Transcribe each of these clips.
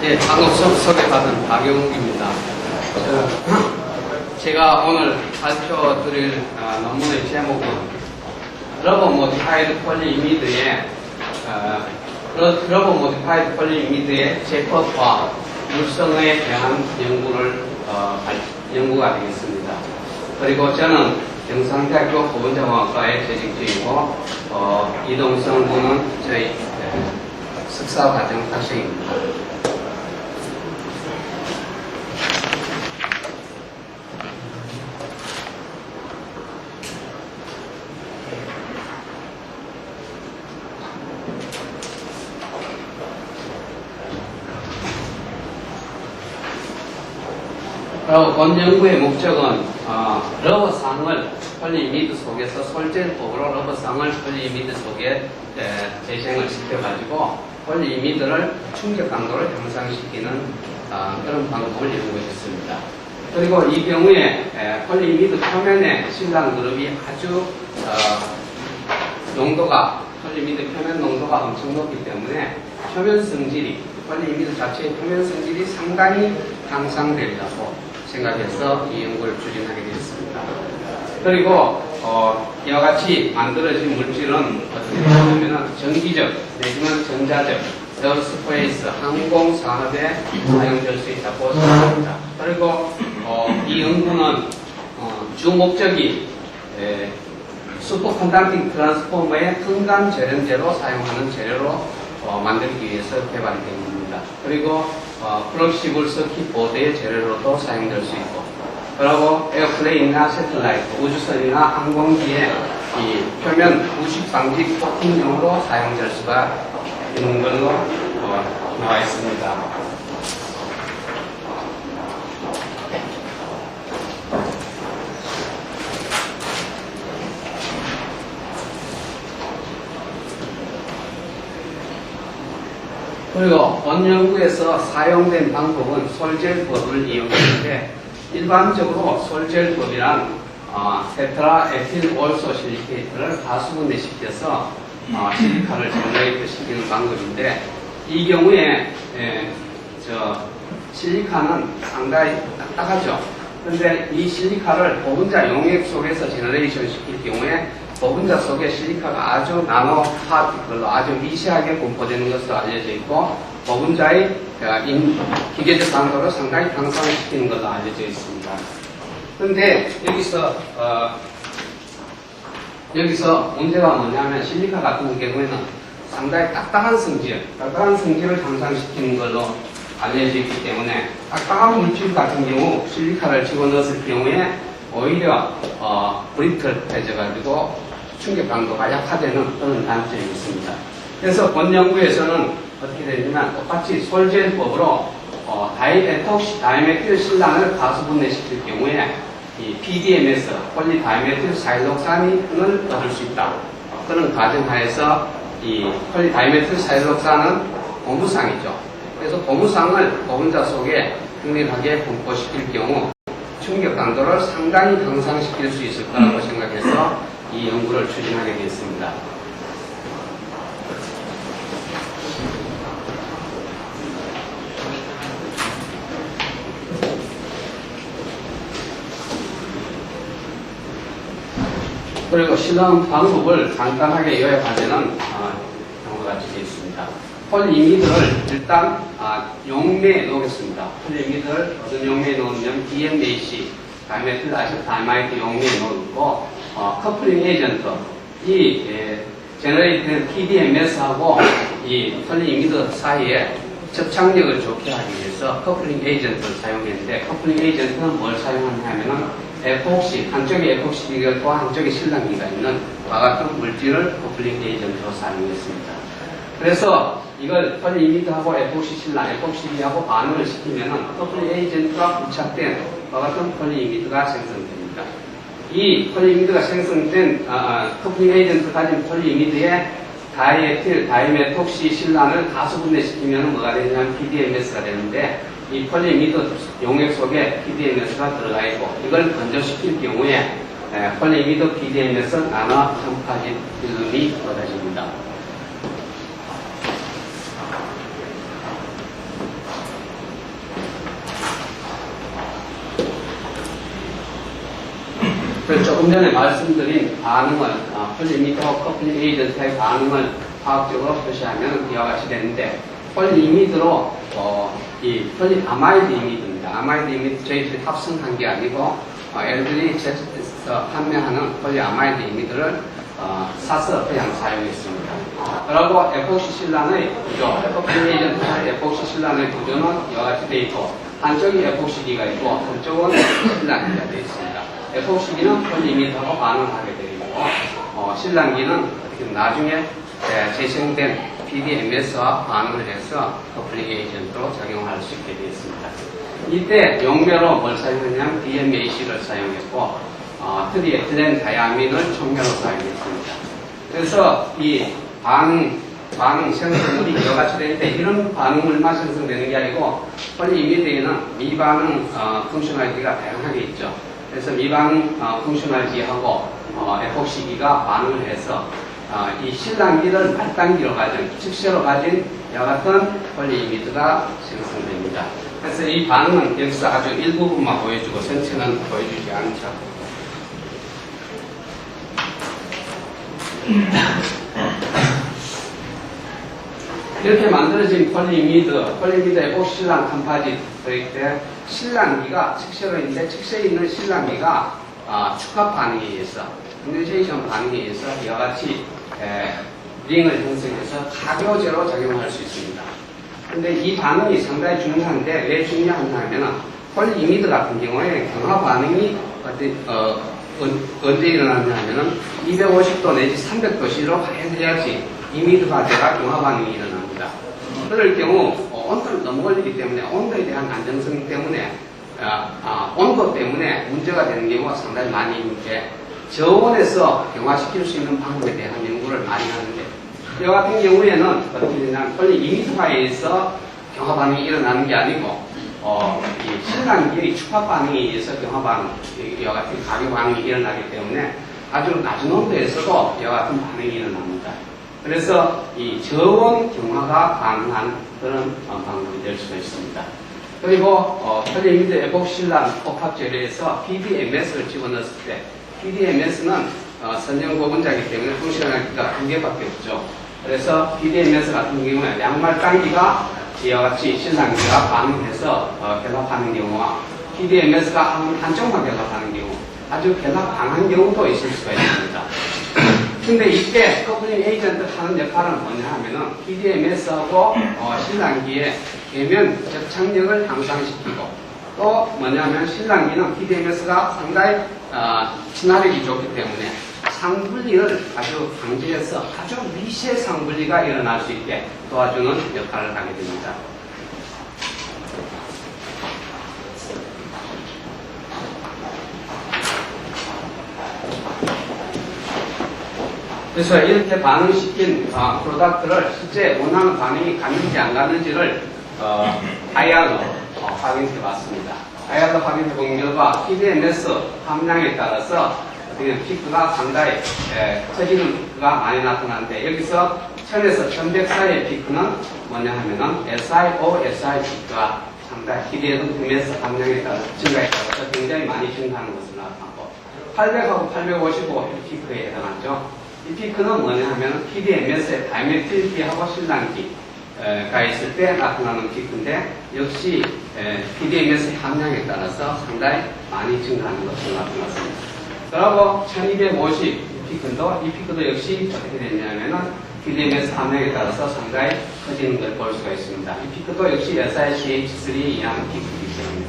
예, 방금 소개받은 박영욱입니다. 제가 오늘 발표드릴 논문의 제목은 러버 모디파이드 폴리이미드의 제법과 물성에 대한 연구가 되겠습니다. 그리고 저는 경상대학교 보건자공학과에 재직 중이고 이동성 군은 저희 석사과정 학생입니다. 본 연구의 목적은 러버상을 폴리이미드 속에서 솔젤법으로 러버상을 폴리이미드 속에 재생을 시켜가지고 폴리이미드를 충격 강도를 향상시키는 그런 방법을 연구했습니다. 그리고 이 경우에 폴리이미드 표면의 신랑 그룹이 아주 폴리이미드 표면 농도가 엄청 높기 때문에 표면 성질이 폴리이미드 자체의 표면 성질이 상당히 향상되리라고 생각해서 이 연구를 추진하게 되었습니다. 그리고 이와 같이 만들어진 물질은 어떻게 되냐면 전기적 내지는 전자적 에어스페이스 항공 산업에 사용될 수 있다고 생각합니다. 그리고 이 연구는 주 목적이 슈퍼컨덕팅 트랜스포머의 흥감 절연제로 사용하는 재료로 만들기 위해서 개발이 된 겁니다. 그리고 플럭시블 서킷 보드의 재료로도 사용될 수 있고, 그리고 에어플레인이나 새틀라이트, 우주선이나 항공기의 이 표면 부식 방지 코팅용으로 사용될 수가 있는 걸로 나와 있습니다. 그리고 본 연구에서 사용된 방법은 솔젤법을 이용했는데, 일반적으로 솔젤법이란 테트라 에틸 올소 실리케이트를 가수분해시켜서 실리카를 제너레이트 시키는 방법인데, 이 경우에 실리카는 상당히 딱딱하죠. 그런데 이 실리카를 보분자 용액 속에서 제너레이션 시킬 경우에 보분자 속에 실리카가 아주 나노 파티클로 아주 미세하게 분포되는 것으로 알려져 있고, 보분자의 기계적 강도를 상당히 향상시키는 것으로 알려져 있습니다. 그런데 여기서 문제가 뭐냐면 실리카 같은 경우에는 상당히 딱딱한 성질을 향상시키는 걸로 알려져 있기 때문에 딱딱한 물질 같은 경우 실리카를 집어넣었을 경우에 오히려 브리틀해져가지고 충격 강도가 약화되는 그런 단점이 있습니다. 그래서 본 연구에서는 어떻게 되냐면 똑같이 솔젤법으로 다이메틸 신란을 가수분해시킬 경우에 이 PDMS, 폴리다이메틸 사일록산을 얻을 수 있다. 그런 가정하에서 이 폴리다이메틸 사일록산은 고무상이죠. 그래서 고무상을 보분자 속에 균일하게 분포시킬 경우 충격 강도를 상당히 향상시킬 수 있을 거라고 생각해서 이 연구를 추진하게 되었습니다. 그리고 실험 방법을 간단하게 요약하자면 다음과 같이 되어 있습니다. 폴리이미드를 일단 용매에 넣겠습니다. 폴리이미드를 어떤 용매에 넣으면 DMAC, 다이메틸 아세타이마이드 용매에 넣고 커플링 에이전트, 이 제너레이트된 PDMS하고 이 폴리이미드 사이에 접착력을 좋게 하기 위해서 커플링 에이전트를 사용했는데, 커플링 에이전트는 뭘 사용하냐면은 에폭시, 한쪽에 에폭시기가 있고 한쪽에 실랑기가 있는 과 같은 물질을 커플링 에이전트로 사용했습니다. 그래서 이걸 폴리이미드하고 에폭시 실랑, 에폭시기하고 반응을 시키면은 커플링 에이전트가 부착된 과 같은 폴리이미드가 생성됩니다. 이 폴리이미드가 생성된 커플링 에이전트 가진 폴리이미드에 다이에틸, 다이메톡시 실란을 가수분해시키면 뭐가 되냐면 PDMS가 되는데, 이 폴리이미드 용액 속에 PDMS가 들어가 있고, 이걸 건조시킬 경우에 폴리이미드 PDMS 나노 첨파진 필름이 얻어집니다. 그래서 조금 전에 말씀드린 반응을, 폴리미드와 커플링 에이전트의 반응을 화학적으로 표시하면 이와 같이 되는데, 폴리미드로, 이 폴리아마이드 이미드입니다. 아마이드 이미드 저희들이 합성한 게 아니고, 엘들이 제스에서 판매하는 폴리아마이드 이미드를 사서 그냥 사용했습니다. 그리고 에폭시 실란의 구조, 커플링 에이전트와 에폭시 실란의 구조는 이와 같이 되어 있고, 한쪽이 에폭시기가 있고, 한쪽은 실란기가 되어 있습니다. 에폭시기는 폴리미드하고 반응하게 되어 있고, 실란기는 어떻게 보면 나중에 재생된 PDMS와 반응을 해서 커플링 에이전트로 작용할 수 있게 되어 있습니다. 이때 용매로 뭘 사용했냐면 DMAC를 사용했고, 트리에틸렌 다이아민을 총매로 사용했습니다. 그래서 이 반응 생성물이 여러 가지 되는데 이런 반응물만 생성되는 게 아니고 폴리이미드에는 미반응 펑셔널리티가 다양하게 있죠. 그래서 미반응 펑셔널리티하고 에폭시기가 반응을 해서 이 실란기를 말단기로 가진 직시로 가진 이와 같은 폴리이미드가 생성됩니다. 그래서 이 반응은 여기서 아주 일부분만 보여주고 전체는 보여주지 않죠. 이렇게 만들어진 폴리미드 에폭시 실란 컴파지트일 때 실란기가 측세로 있는데 측세에 있는 실란기가 축합 반응에 의해서 컨덴세이션 반응에 의해서 이와 같이 링을 형성해서 가교제로 작용할 수 있습니다. 근데 이 반응이 상당히 중요한데 왜 중요하냐 하면은 폴리이미드 같은 경우에 경화 반응이 언제 일어나냐 하면은 250도 내지 300도씨로 가해야지 이미드가 되가 경화 반응이 일어납니다. 그럴 경우 온도를 너무 올리기 때문에 온도에 대한 안정성 때문에 온도 때문에 문제가 되는 경우가 상당히 많이 있는데 저온에서 경화시킬 수 있는 방법에 대한 연구를 많이 하는데 이와 같은 경우에는 어떻게 되냐면 폴리이미드화에 의해서 경화 반응이 일어나는 게 아니고 이 실란기의 축합 반응에 의해서 경화 반응, 이와 같은 가교 반응이 일어나기 때문에 아주 낮은 온도에서도 이와 같은 반응이 일어납니다. 그래서 이 저온 경화가 가능한 그런 방법이 될 수가 있습니다. 그리고 폴리이미드 에폭실란 복합 재료에서 PDMS를 집어넣었을 때 PDMS는 선형 고분자이기 때문에 펑셔널리티가 2개밖에 없죠. 그래서 PDMS 같은 경우에 양말단기가 이와 같이 실란기가 반응해서 결합하는 경우와 PDMS가 한쪽만 결합하는 경우 아주 결합 강한 경우도 있을 수가 있습니다. 근데 이때 커플링 에이전트 하는 역할은 뭐냐 하면은 PDMS하고 실란기의 계면 접착력을 향상시키고 또 뭐냐면 실란기는 PDMS가 상당히 친화력이 좋기 때문에 상분리를 아주 방지해서 아주 미세 상분리가 일어날 수 있게 도와주는 역할을 하게 됩니다. 그래서 이렇게 반응시킨 프로덕트를 실제 원하는 반응이 가는지 안 가는지를 IR로 확인해 봤습니다. IR로 확인해 본 결과 PDMS 함량에 따라서 피크가 상당히 커지는 피크가 많이 나타나는데 여기서 1000에서 1100 사이의 피크는 뭐냐 하면은 SiO, SI 피크가 상당히 PDMS 함량에 따라서 증가에 따라서 굉장히 많이 증가하는 것으로 나타나고 800하고 855 피크에 해당하죠. 이 피크는 뭐냐 하면 PDMS의 다이메틸기하고 실란기가 있을 때 나타나는 피크인데 역시 PDMS의 함량에 따라서 상당히 많이 증가하는 것으로 나타났습니다. 그리고 1250 피크도 이 피크도 역시 어떻게 되냐면은 PDMS 함량에 따라서 상당히 커지는 걸 볼 수가 있습니다. 이 피크도 역시 SiCH3 이하는 피크이기 때문에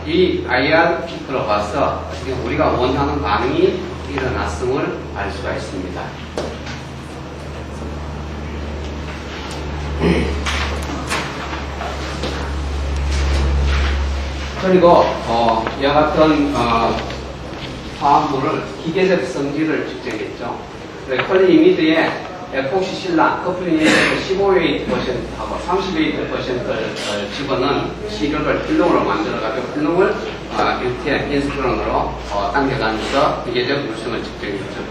이 IR 피크로 봐서 우리가 원하는 반응이 일어났음을 알 수가 있습니다. 그리고 이와 같은 화합물을 기계적 성질을 측정했죠. 폴리이미드의 에폭시 실란, 커플링 15웨이트하고 30웨이트를 집어넣은 시료를 필름으로 만들어가지고 필름을 이렇게 인스크론으로 당겨가면서 기계적 물성을 측정했죠.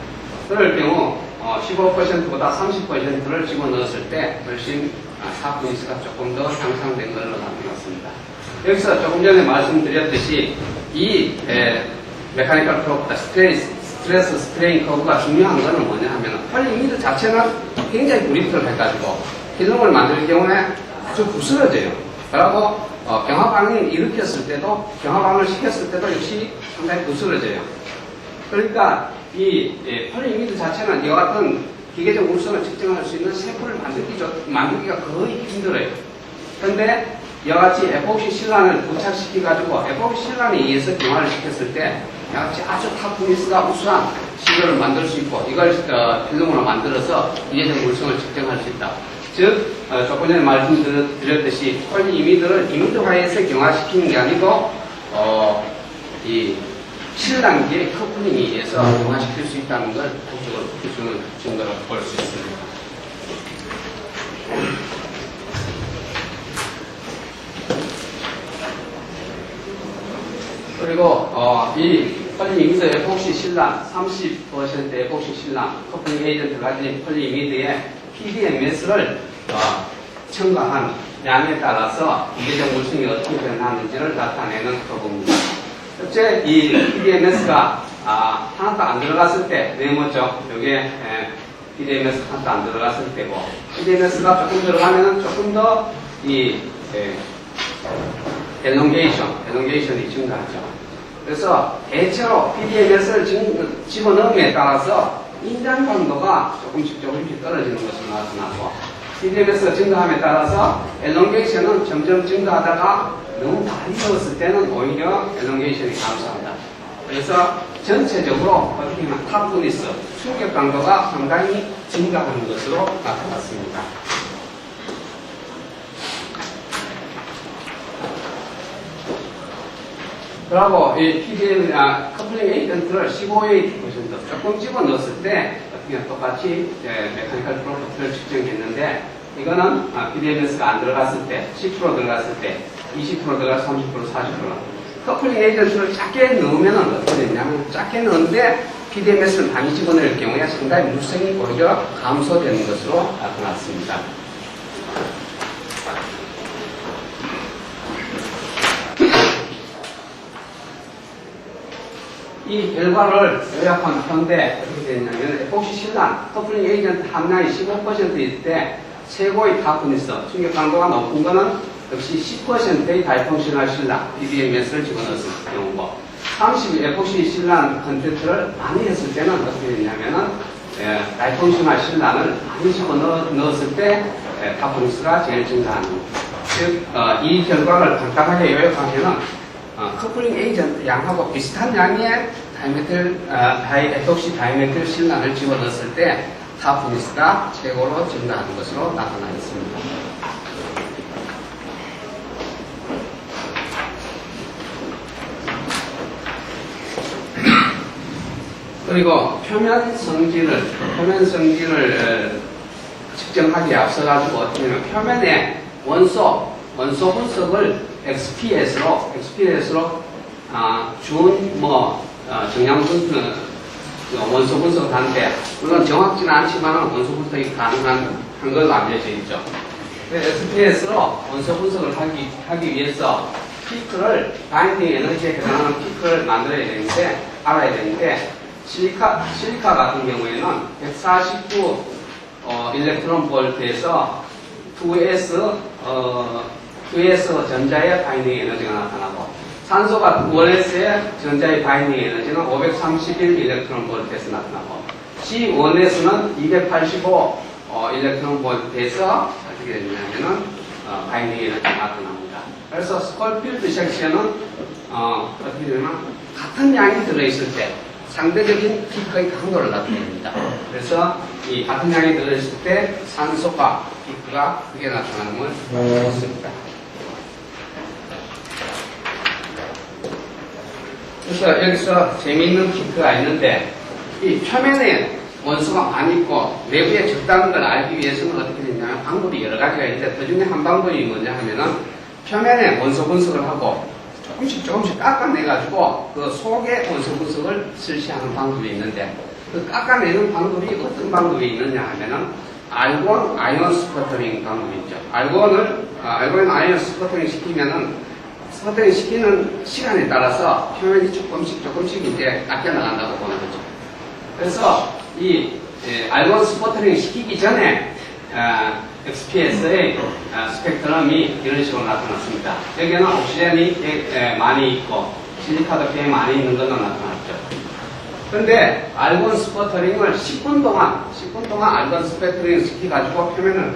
그럴 경우 15%보다 30%를 집어넣었을 때 훨씬 사분인수가 조금 더 향상된 걸로 나타났습니다. 여기서 조금 전에 말씀드렸듯이 이 메카니컬 커브가 스트레스 스트레인 커브가 중요한 거는 뭐냐 하면 폴리미드 자체는 굉장히 브리틀해가지고 필름을 만들 경우에 아주 부스러져요. 그리고 경화반응을 일으켰을 때도 경화반응을 시켰을 때도 역시 상당히 부스러져요. 그러니까 이 폴리미드 자체는 이와 같은 기계적 물성을 측정할 수 있는 샘플을 만들기가 거의 힘들어요. 그런데 이와 같이 에폭시 실란을 부착시켜가지고 에폭시 실란에 의해서 경화를 시켰을 때 이와 같이 아주 타프니스가 우수한 시료를 만들 수 있고 이걸 필름으로 만들어서 기계적 물성을 측정할 수 있다. 즉 조금 전에 말씀드렸듯이 폴리이미드를 이미드화해서 경화시키는 게 아니고 이 실란계의 커플링에 의해서 경화시킬 수 있다는 걸 독적으로 보여주는 증거로 볼 수 있습니다. 그리고 이 폴리이미드 에폭시 실란 30% 에폭시 실란 커플링 에이전트가 가진 폴리이미드의 PDMS를 첨가한 양에 따라서 기계적 물성이 어떻게 변하는지를 나타내는 커브입니다. 첫째, 이 PDMS가 하나도 안 들어갔을 때 네모죠. 여기에 PDMS 하나도 안 들어갔을 때고 PDMS가 조금 들어가면 조금 더 이 엘롱게이션이 증가하죠. 그래서 대체로 PDMS를 집어넣음에 따라서 인장 강도가 조금씩 떨어지는 것으로 나타나고 PDMS가 증가함에 따라서 엘롱게이션은 점점 증가하다가 너무 많이 넣었을 때는 오히려 엘롱게이션이 감소한다. 그래서 전체적으로 어떻게 보면 타프니스, 충격 강도가 상당히 증가하는 것으로 나타났습니다. 그리고 이 PDM 커플링 에이전트를 15A 조금 집어넣었을 때 어떻게 똑같이 메카니컬 프로퍼티를 측정했는데 이거는 PDMS가 안 들어갔을 때 10% 들어갔을 때 20% 들어가서 30% 40% 커플링 에이전트를 작게 넣으면 어떻게 되냐면 작게 넣는데 PDMS를 많이 집어넣을 경우에 상당히 물성이 오히려 감소되는 것으로 나타났습니다. 이 결과를 요약하는데 어떻게 되냐면 에폭시 실란 커플링 에이전트 함량이 15%일 때 최고의 타프니스 충격 강도가 높은 것은 역시 10%의 다이펑셔널 실란 PDMS를 집어넣었을 경우고 30 에폭시 실란 컨텐츠를 많이 했을 때는 어떻게 되냐면은 다이펑셔널 실란을 많이 집어넣었을 때 타프니스가 제일 증가하는 즉 이 결과를 간단하게 요약하면은 커플링 에이전트 양하고 비슷한 양의 에폭시 다이메틸 실란을 집어넣었을 때 타프니스가 최고로 증가하는 것으로 나타나 있습니다. 그리고 표면 성질을 측정하기에 앞서가지고 어떻게 보면 표면에 원소 분석을 XPS로 정량 원소 분석을 하는데 물론 정확지는 않지만 원소 분석이 가능한 걸로 알려져 있죠. XPS로 원소 분석을 하기 위해서 피크를 바인딩 에너지에 해당하는 피크를 알아야 되는데 실리카 같은 경우에는 149 일렉트론 볼트에서 2s 전자의 바인딩 에너지가 나타나고 산소 같은 1s의 전자의 바인딩 에너지는 531 일렉트론 볼트에서 나타나고 C1s는 285 일렉트론 볼트에서 어떻게 되냐면은 바인딩 에너지가 나타납니다. 그래서 스콜필드 섹션은 어떻게 되냐면 같은 양이 들어있을 때 상대적인 피크의 강도를 나타냅니다. 그래서 이 같은 양이 들어있을 때 산소가 피크가 크게 나타나는 걸 보였습니다. 그래서 여기서 재미있는 피크가 있는데 이 표면에 원소가 많이 있고 내부에 적다는 걸 알기 위해서는 어떻게 되냐면 방법이 여러 가지가 있는데 그 중에 한 방법이 뭐냐 하면은 표면에 원소 분석을 하고 조금씩 깎아내가지고 그 속에 원소 분석을 실시하는 방법이 있는데 그 깎아내는 방법이 어떤 방법이 있느냐 하면은 알곤 아이온 스퍼터링 방법이 있죠. 알곤 아이온 스퍼터링 시키면은 스퍼터링 시키는 시간에 따라서 표면이 조금씩 이제 깎여 나간다고 보는 거죠. 그래서 이 알곤 스퍼터링 시키기 전에 XPS의 스펙트럼이 이런 식으로 나타났습니다. 여기는 옥시젠이 많이 있고 실리카도 꽤 많이 있는 것도 나타났죠. 그런데 알곤 스퍼터링을 10분 동안 알곤 스퍼터링을 시켜가지고 표면을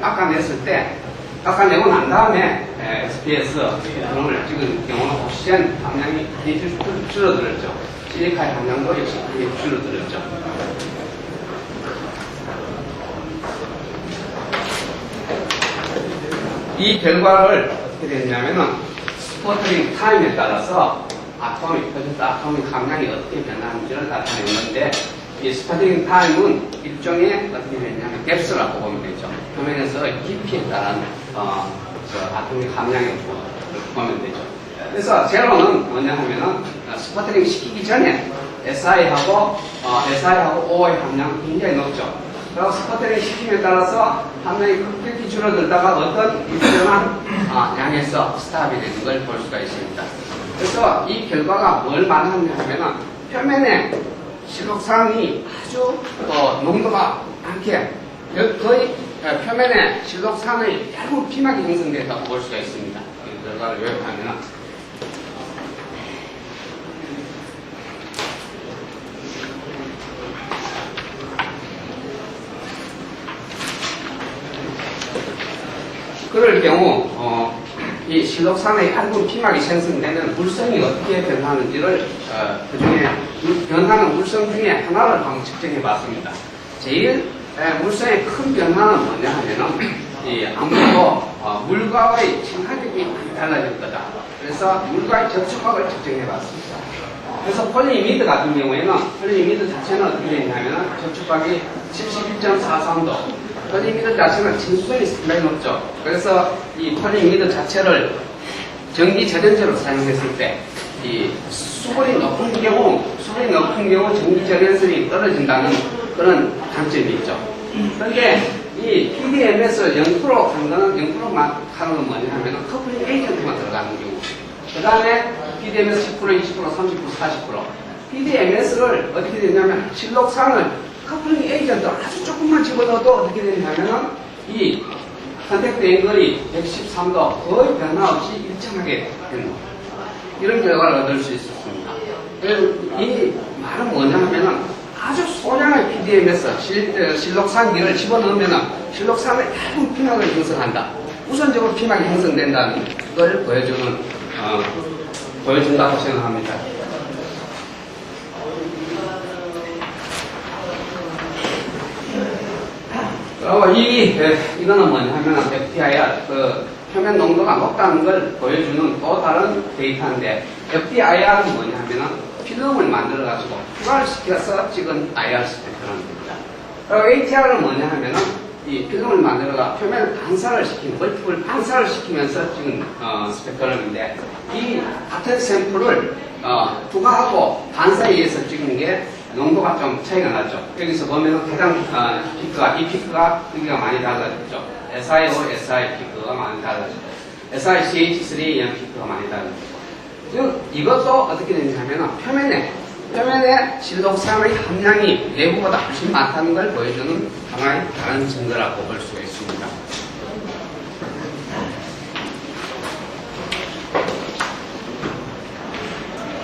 깎아내고 난 다음에 XPS 스펙트럼을 찍은 경우는 옥시젠 함량이 줄어들었죠. 실리카의 함량도 역시 크게 줄어들었죠. 이 결과를 어떻게 됐냐면은 스퍼터링 타임에 따라서 아토믹 함량이 어떻게 변하는지를 나타냈는데, 이 스퍼터링 타임은 일종의 어떻게 되냐면 갭스라고 보면 되죠. 표면에서 깊이에 따른 아토믹 함량을 보면 되죠. 그래서 제로는 뭐냐 하면은 스퍼터링 시키기 전에 SI하고 O의 함량 굉장히 높죠. 그리고 스퍼터링 시킴에 따라서 함량이 급격히 줄어들다가 어떤 일정한 양에서 스탑이 되는 걸 볼 수가 있습니다. 그래서 이 결과가 뭘 말하냐 하면은 표면에 실록산이 아주 농도가 많게 거의 표면에 실록산의 얇은 피막이 형성된다고 볼 수가 있습니다. 이 결과를 요약하면은 그럴 경우 이 실록산의 얇은 피막이 생성되면 물성이 어떻게 변하는지를 그중에 변하는 물성 중에 하나를 한번 측정해 봤습니다. 제일 물성의 큰 변화는 뭐냐 하면은 아무래도 물과의 친화력이 많이 달라질 거다. 그래서 물과의 접촉각을 측정해 봤습니다. 그래서 폴리이미드 같은 경우에는 폴리이미드 자체는 어떻게 되냐면 접촉각이 71.43도, 폴리이미드 자체는 친수성이 상당히 높죠. 그래서 이 폴리이미드 자체를 전기 절연제로 사용했을 때 이 수분이 높은 경우 전기 절연성이 떨어진다는 그런 단점이 있죠. 그런데 이 PDMS를 0% 한 거는 0%만 하는 건 뭐냐 하면 커플링 에이전트만 들어가는 경우. 그 다음에 PDMS 10%, 20%, 30%, 40%. PDMS를 어떻게 되냐면 실록산을 커플링 에이전트 아주 조금만 집어넣어도 어떻게 되냐면은 이 컨택트 앵글이 113도 거의 변화 없이 일정하게 되는 이런 결과를 얻을 수 있었습니다. 이 말은 뭐냐 하면은 아주 소량의 PDMS 실록산기를 집어넣으면은 실록산의 얇은 피막을 형성한다. 우선적으로 피막이 형성된다는 걸 보여준다고 생각합니다. 그리고 이거는 뭐냐 하면 FTIR, 표면 농도가 높다는 걸 보여주는 또 다른 데이터인데, FTIR은 뭐냐 하면은 필름을 만들어가지고 투과를 시켜서 찍은 IR 스펙트럼입니다. 그리고 ATR은 뭐냐 하면은 이 필름을 만들어가 표면을 반사를 시키는, 멀티플 반사를 시키면서 찍은 스펙트럼인데, 이 같은 샘플을 투과하고 반사에 의해서 찍는 게 농도가 좀 차이가 나죠. 여기서 보면은 가장 이 피크가 크기가 많이 달라졌죠. SIO, SI 피크가 많이 달라졌죠. SICH3 이런 피크가 많이 달라졌죠. 즉 이것도 어떻게 되냐면은 표면에 실록산의 함량이 내부보다 훨씬 많다는 걸 보여주는 하나의 다른 증거라고 볼 수가 있습니다.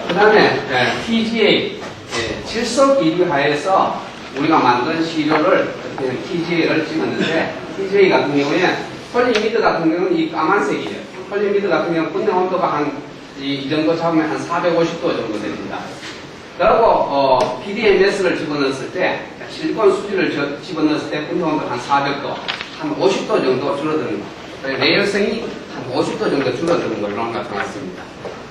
그 다음에 TGA, 질소 기류하에서 우리가 만든 시료를 TGA를 찍었는데, TGA 같은 경우에 폴리이미드 같은 경우는 이 까만색이에요. 폴리이미드 같은 경우는 분해 온도가 이 정도 잡으면 한 450도 정도 됩니다. 그리고 PDMS를 집어넣었을 때, 실리콘 수지를 집어넣었을 때 분해 온도 한 400도, 한 50도 정도 줄어드는 거예요. 내열성이 한 50도 정도 줄어드는 걸로 나타났습니다.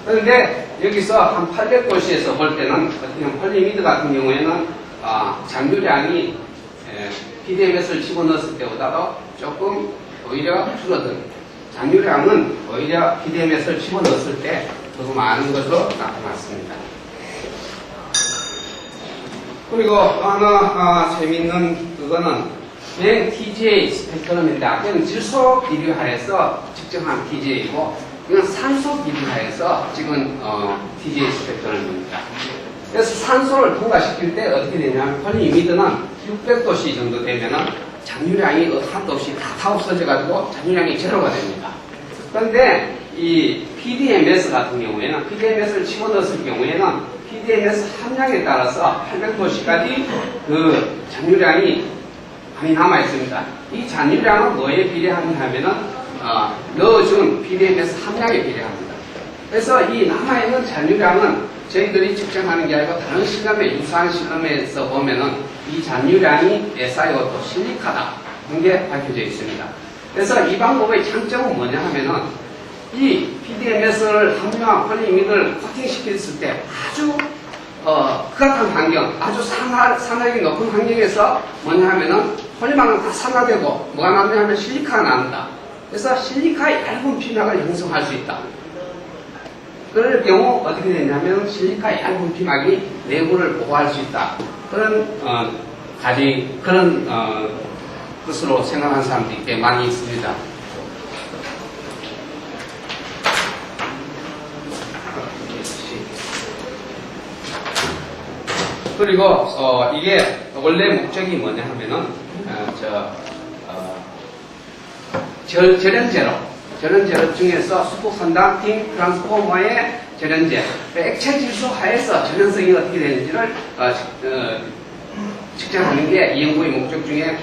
그런데 여기서 한 800도씨에서 볼 때는 폴리이미드 같은 경우에는 잔유량이 PDMS를 집어넣었을 때보다도 조금 오히려 줄어든, 잔유량은 오히려 PDMS를 집어넣었을 때 더 많은 것으로 나타났습니다. 그리고 하나 재미있는 그거는 TGA 스펙트럼인데, 앞에는 질소 기류하에서 측정한 TGA이고, 이건 산소 비례하여서 지금 TJ 스펙트럼을 봅니다. 그래서 산소를 통과시킬 때 어떻게 되냐면 폴리이미드는 600도씨 정도 되면은 잔유량이 한도 없이 다 없어져가지고 잔유량이 제로가 됩니다. 그런데 이 PDMS 같은 경우에는 PDMS를 집어넣었을 경우에는 PDMS 함량에 따라서 800도씨까지 그 잔유량이 많이 남아 있습니다. 이 잔유량은 뭐에 비례하냐면은 넣어준 PDMS 함량에 비례합니다. 그래서 이 남아있는 잔유량은 저희들이 측정하는 게 아니고 다른 실험에 유사한 실험에서 보면은 이 잔유량이 SiO2 실리카다 그런 게 밝혀져 있습니다. 그래서 이 방법의 장점은 뭐냐 하면은 이 PDMS를 함유한 폴리이미드를 코팅시켰을 때 아주 극악한 환경, 아주 산화력이 높은 환경에서 뭐냐 하면은 폴리머는 다 산화되고 뭐가 남냐 하면 실리카가 나온다. 그래서 실리카의 얇은 피막을 형성할 수 있다. 그럴 경우 어떻게 되냐면 실리카의 얇은 피막이 내부를 보호할 수 있다. 그런 것으로 생각하는 사람들이 꽤 많이 있습니다. 그리고 이게 원래 목적이 뭐냐 하면은 절연제로 중에서 슈퍼컨덕팅 트랜스포머의 절연제, 액체 질소 하에서 절연성이 어떻게 되는지를 측정하는 게 이 연구의 목적 중에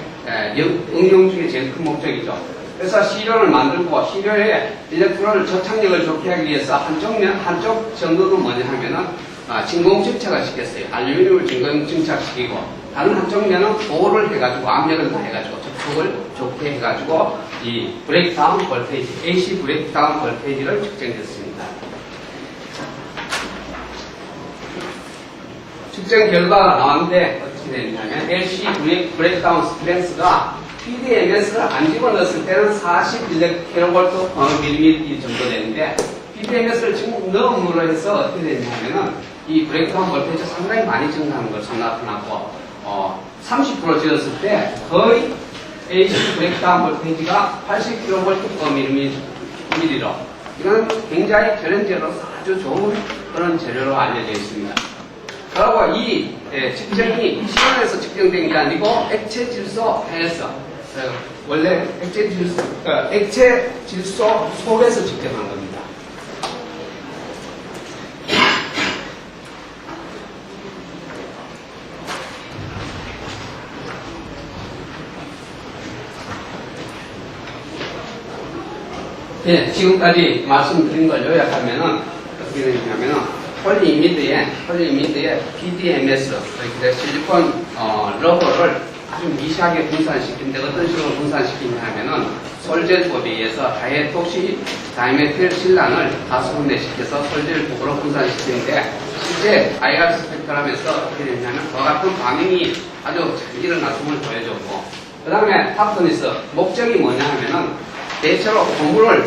응용 중에 제일 큰 목적이죠. 그래서 시료를 만들고 시료에 일렉트론을 접착력을 좋게 하기 위해서 한쪽 정도는 뭐냐 하면은 진공 증착을 시켰어요. 알루미늄을 진공 증착시키고 다른 한쪽 면은 보호를 해가지고 압력을 다 해가지고 접촉을 좋게 해가지고 이 브레이크다운 볼테이지, AC 브레이크다운 볼테이지를 측정했습니다. 측정 결과가 나왔는데 어떻게 되냐면 LC 브레이크다운 스트렝스가 PDMS를 안 집어넣었을 때는 41kV/mm 정도 되는데 PDMS를 지금 넣음으로 해서 어떻게 되냐면은 이 브레이크다운 볼테이지가 상당히 많이 증가하는 것으로 나타났고 30% 지었을 때 거의 AC 브레이크다운 볼테이지가 80kV/mm로 이건 굉장히 절연제로서 아주 좋은 그런 재료로 알려져 있습니다. 그리고 이 측정이 시간에서 측정된 게 아니고 액체 질소 하에서 원래 액체 질소 속에서 측정한 겁니다. 예, 지금까지 말씀드린 걸 요약하면은 어떻게 되냐면은 폴리이미드의 PDMS, 실리콘 러버를 아주 미세하게 분산시키는데 어떤 식으로 분산시키냐 하면은 솔젤법에 의해서 다이에톡시 다이메틸 실란을 가스분해시켜서 솔젤법으로 분산시키는데 실제 IR 스펙트럼에서 어떻게 되냐면 그와 같은 반응이 아주 잘 일어났음을 보여줬고 그 다음에 탑토니스 목적이 뭐냐 하면은 대체로 고무를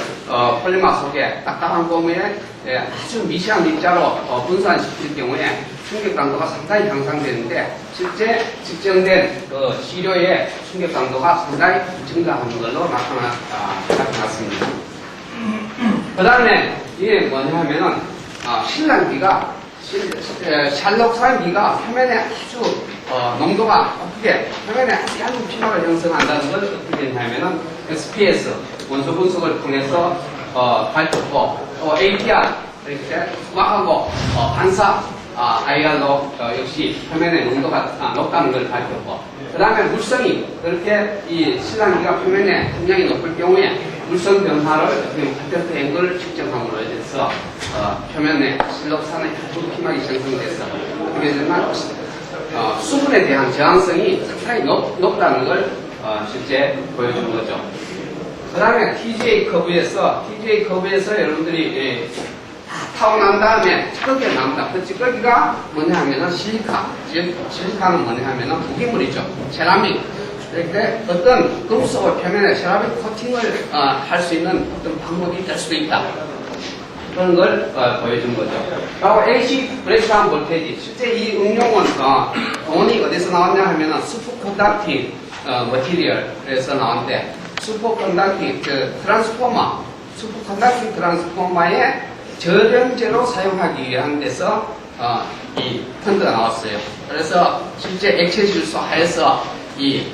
폴리머 속에 딱딱한 고무에 아주 미세한 입자로 분산시킬 경우에 충격 강도가 상당히 향상되는데 실제 측정된 그 시료의 충격 강도가 상당히 증가하는 걸로 나타났습니다. 그 다음에 이게 뭐냐 하면은 실란기가 샬록산기가 표면에 아주 농도가 어떻게 표면에 얇은 피막을 형성한다는 걸 어떻게 했냐면은 SPS 원소 분석을 통해서 밝혔고 또 APR 이렇게 수박하고 반사 IR도 역시 표면의 농도가 높다는 걸 밝혔고 그 다음에 물성이 그렇게 이 실란기가 표면에 함량이 높을 경우에 물성 변화를 어떻게 앵글을 측정함으로 해서 표면에 실록산의 얇은 피막이 형성돼서 어떻게 되면 수분에 대한 저항성이 상당히 높다는 걸 실제 보여준 거죠. 그 다음에 TJ 커브에서 여러분들이 다 타고 난 다음에 찌꺼기가 나옵니다. 그 찌꺼기가 뭐냐 하면은 실리카는 뭐냐 하면은 무기물이죠. 세라믹. 그런데 어떤 금속 표면에 세라믹 코팅을 할 수 있는 어떤 방법이 될 수도 있다. 그런 걸 보여준 거죠. 그리고 AC 브레이크다운 볼테이지. 실제 이 응용은 돈이 어디서 나왔냐 하면은 슈퍼컨덕팅 머티리얼에서 나왔는데 슈퍼컨덕팅 트랜스포머 슈퍼컨덕팅 트랜스포머의 저변제로 사용하기 위한 데서 이 펀드가 나왔어요. 그래서 실제 액체 질소 하에서 이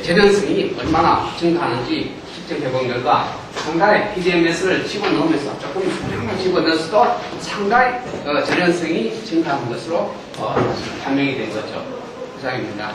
절연성이 얼마나 증가하는지 측정해 본 결과 상당히 PDMS를 집어넣으면서 조금 수량만 집어넣어서도 상당히 절연성이 증가한 것으로 판명이 된 거죠. 이상입니다.